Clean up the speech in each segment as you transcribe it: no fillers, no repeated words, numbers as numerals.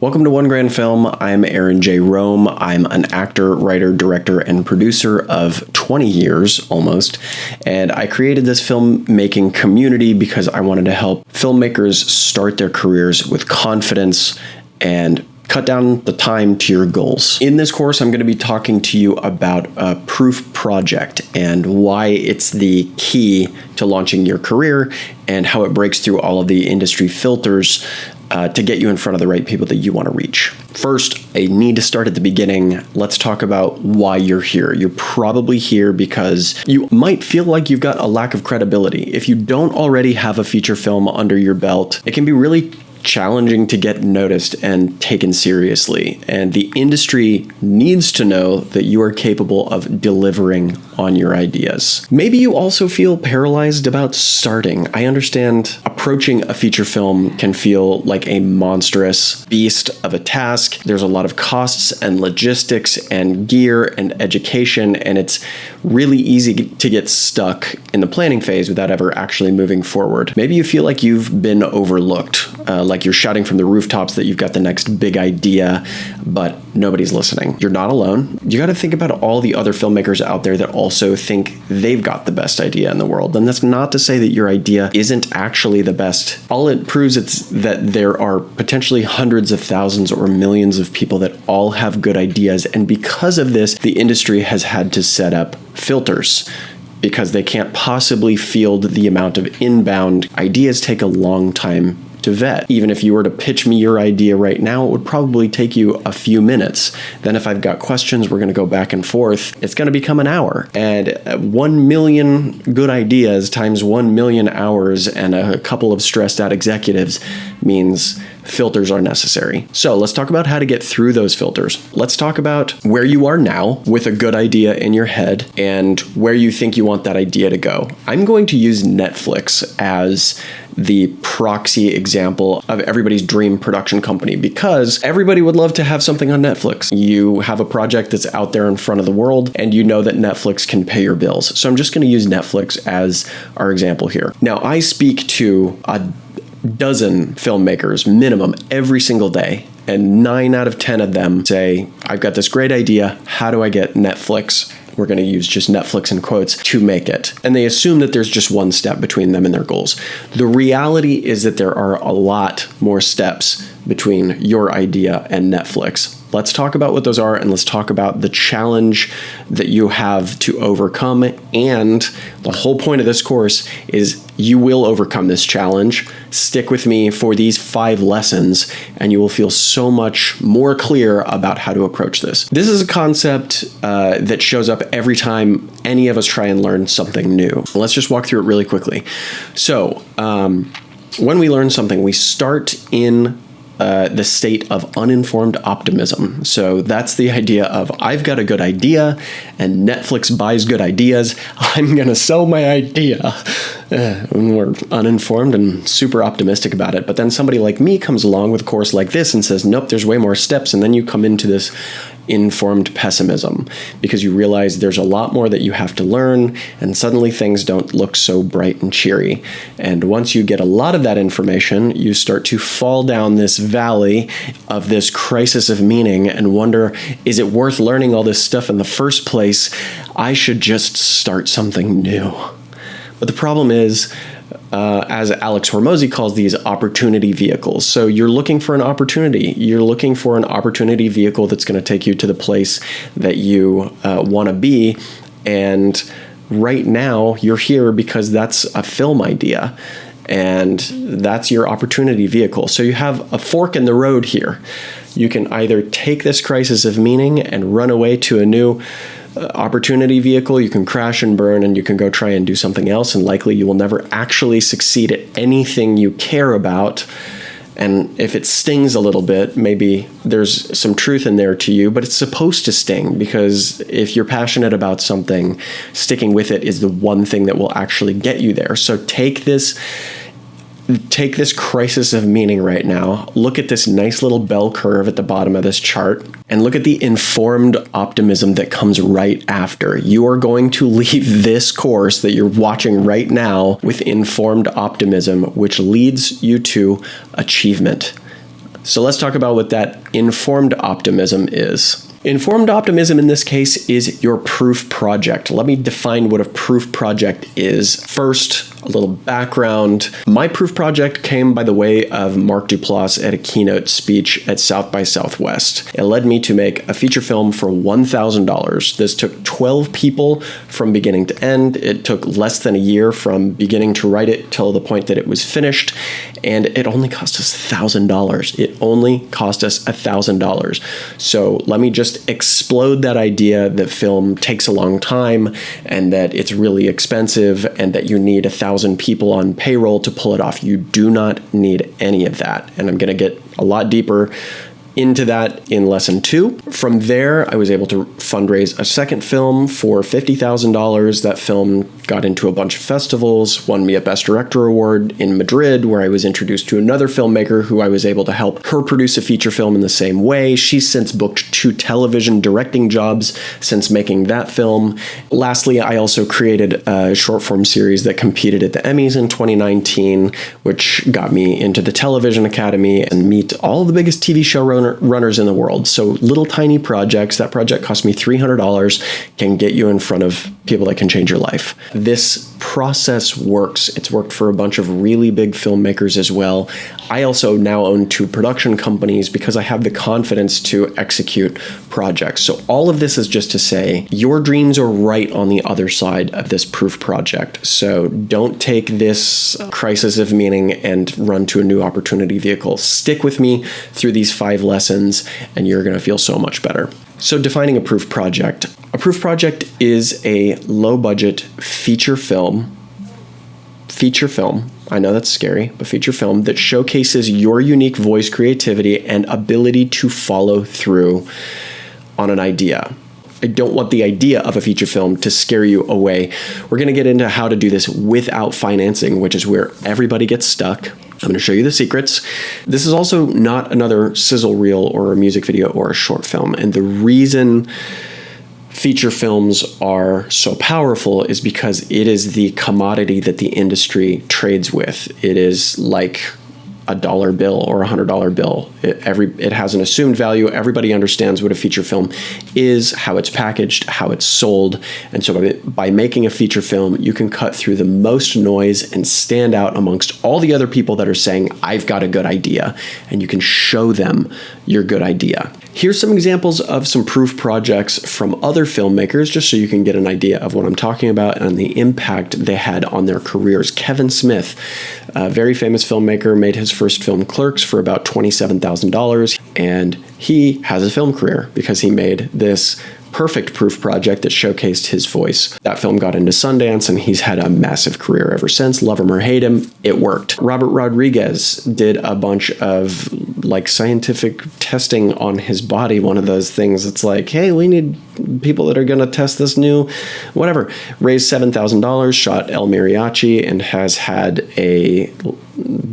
Welcome to One Grand Film. I'm Aaron J. Rome. I'm an actor, writer, director, and producer of 20 years almost. And I created this filmmaking community because I wanted to help filmmakers start their careers with confidence and cut down the time to your goals. In this course, I'm going to be talking to you about a proof project and why it's the key to launching your career and how it breaks through all of the industry filters to get you in front of the right people that you want to reach. First, I need to start at the beginning. Let's talk about why you're here. You're probably here because you might feel like you've got a lack of credibility. If you don't already have a feature film under your belt, it can be really challenging to get noticed and taken seriously. And the industry needs to know that you are capable of delivering on your ideas. Maybe you also feel paralyzed about starting. I understand approaching a feature film can feel like a monstrous beast of a task. There's a lot of costs and logistics and gear and education, and it's really easy to get stuck in the planning phase without ever actually moving forward. Maybe you feel like you've been overlooked, like you're shouting from the rooftops that you've got the next big idea, but nobody's listening. You're not alone. You got to think about all the other filmmakers out there that also think they've got the best idea in the world. And that's not to say that your idea isn't actually the best. All it proves is that there are potentially hundreds of thousands or millions of people that all have good ideas. And because of this, the industry has had to set up filters because they can't possibly field the amount of inbound ideas. Take a long time to vet. Even if you were to pitch me your idea right now, it would probably take you a few minutes. Then if I've got questions, we're going to go back and forth. It's going to become an hour. And 1 million good ideas times 1 million hours and a couple of stressed out executives means filters are necessary. So let's talk about how to get through those filters. Let's talk about where you are now with a good idea in your head and where you think you want that idea to go. I'm going to use Netflix as the proxy example of everybody's dream production company because everybody would love to have something on Netflix. You have a project that's out there in front of the world and you know that Netflix can pay your bills. So I'm just going to use Netflix as our example here. Now, I speak to a dozen filmmakers minimum every single day, and 9 out of 10 of them say, I've got this great idea. How do I get Netflix? We're going to use just Netflix in quotes to make it. And they assume that there's just one step between them and their goals. The reality is that there are a lot more steps between your idea and Netflix. Let's talk about what those are, and let's talk about the challenge that you have to overcome. And the whole point of this course is you will overcome this challenge. Stick with me for these 5 lessons, and you will feel so much more clear about how to approach this. This is a concept that shows up every time any of us try and learn something new. Let's just walk through it really quickly. So when we learn something, we start in the state of uninformed optimism. So that's the idea of I've got a good idea and Netflix buys good ideas. I'm going to sell my idea. And we're uninformed and super optimistic about it. But then somebody like me comes along with a course like this and says, nope, there's way more steps. And then you come into this informed pessimism because you realize there's a lot more that you have to learn, and suddenly things don't look so bright and cheery. And once you get a lot of that information, you start to fall down this valley of this crisis of meaning and wonder, is it worth learning all this stuff in the first place? I should just start something new. But the problem is, as Alex Hormozi calls these, opportunity vehicles. So you're looking for an opportunity. You're looking for an opportunity vehicle that's going to take you to the place that you want to be. And right now, you're here because that's a film idea. And that's your opportunity vehicle. So you have a fork in the road here. You can either take this crisis of meaning and run away to a new opportunity vehicle. You can crash and burn, and you can go try and do something else, and likely you will never actually succeed at anything you care about. And if it stings a little bit, maybe there's some truth in there to you, but it's supposed to sting, because if you're passionate about something, sticking with it is the one thing that will actually get you there. So take this crisis of meaning right now, look at this nice little bell curve at the bottom of this chart, and look at the informed optimism that comes right after. You are going to leave this course that you're watching right now with informed optimism, which leads you to achievement. So let's talk about what that informed optimism is. Informed optimism in this case is your proof project. Let me define what a proof project is. First, a little background. My proof project came by the way of Mark Duplass at a keynote speech at South by Southwest. It led me to make a feature film for $1,000. This took 12 people from beginning to end. It took less than a year from beginning to write it till the point that it was finished, and it only cost us $1,000. It only cost us $1,000. So let me just explode that idea that film takes a long time and that it's really expensive and that you need 1,000 people on payroll to pull it off. You do not need any of that. And I'm going to get a lot deeper into that in lesson 2. From there, I was able to fundraise a second film for $50,000. That film got into a bunch of festivals, won me a Best Director award in Madrid, where I was introduced to another filmmaker who I was able to help her produce a feature film in the same way. She's since booked 2 television directing jobs since making that film. Lastly, I also created a short form series that competed at the Emmys in 2019, which got me into the Television Academy and meet all the biggest TV show runners in the world. So little tiny projects. That project cost me $300, can get you in front of people that can change your life. This process works. It's worked for a bunch of really big filmmakers as well. I also now own 2 production companies because I have the confidence to execute projects. So all of this is just to say your dreams are right on the other side of this proof project. So don't take this crisis of meaning and run to a new opportunity vehicle. Stick with me through these 5 lessons and you're going to feel so much better. So defining a proof project. A proof project is a low-budget feature film. I know that's scary, but feature film that showcases your unique voice, creativity, and ability to follow through on an idea. I don't want the idea of a feature film to scare you away. We're going to get into how to do this without financing, which is where everybody gets stuck. I'm going to show you the secrets. This is also not another sizzle reel or a music video or a short film. And the reason feature films are so powerful is because it is the commodity that the industry trades with. It is like a dollar bill or $100 bill. It has an assumed value. Everybody understands what a feature film is, how it's packaged, how it's sold. And so by making a feature film, you can cut through the most noise and stand out amongst all the other people that are saying, I've got a good idea. And you can show them your good idea. Here's some examples of some proof projects from other filmmakers, just so you can get an idea of what I'm talking about and the impact they had on their careers. Kevin Smith, a very famous filmmaker, made his first film Clerks for about $27,000, and he has a film career because he made this perfect proof project that showcased his voice. That film got into Sundance and he's had a massive career ever since. Love him or hate him, it worked. Robert Rodriguez did a bunch of scientific testing on his body. One of those things, it's like, hey, we need people that are going to test this new whatever. Raised $7,000, shot El Mariachi, and has had a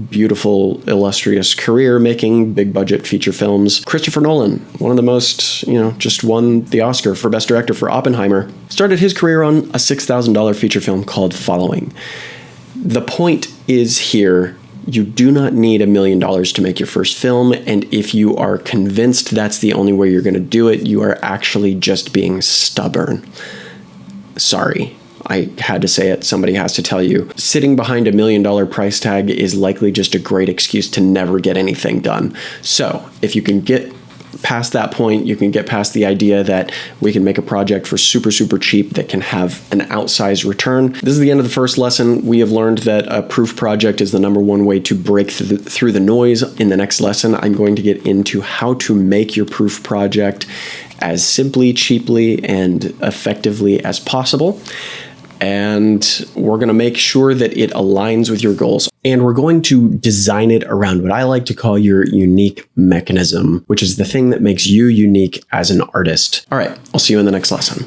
beautiful, illustrious career making big budget feature films. Christopher Nolan, one of the most, just won the Oscar for Best Director for Oppenheimer, started his career on a $6,000 feature film called Following. The point is here, you do not need $1 million to make your first film, and if you are convinced that's the only way you're going to do it, you are actually just being stubborn. Sorry. I had to say it. Somebody has to tell you. Sitting behind $1 million price tag is likely just a great excuse to never get anything done. So if you can get past that point, you can get past the idea that we can make a project for super, super cheap that can have an outsized return. This is the end of the first lesson. We have learned that a proof project is the #1 way to break through the noise. In the next lesson, I'm going to get into how to make your proof project as simply, cheaply, and effectively as possible. And we're going to make sure that it aligns with your goals. And we're going to design it around what I like to call your unique mechanism, which is the thing that makes you unique as an artist. All right, I'll see you in the next lesson.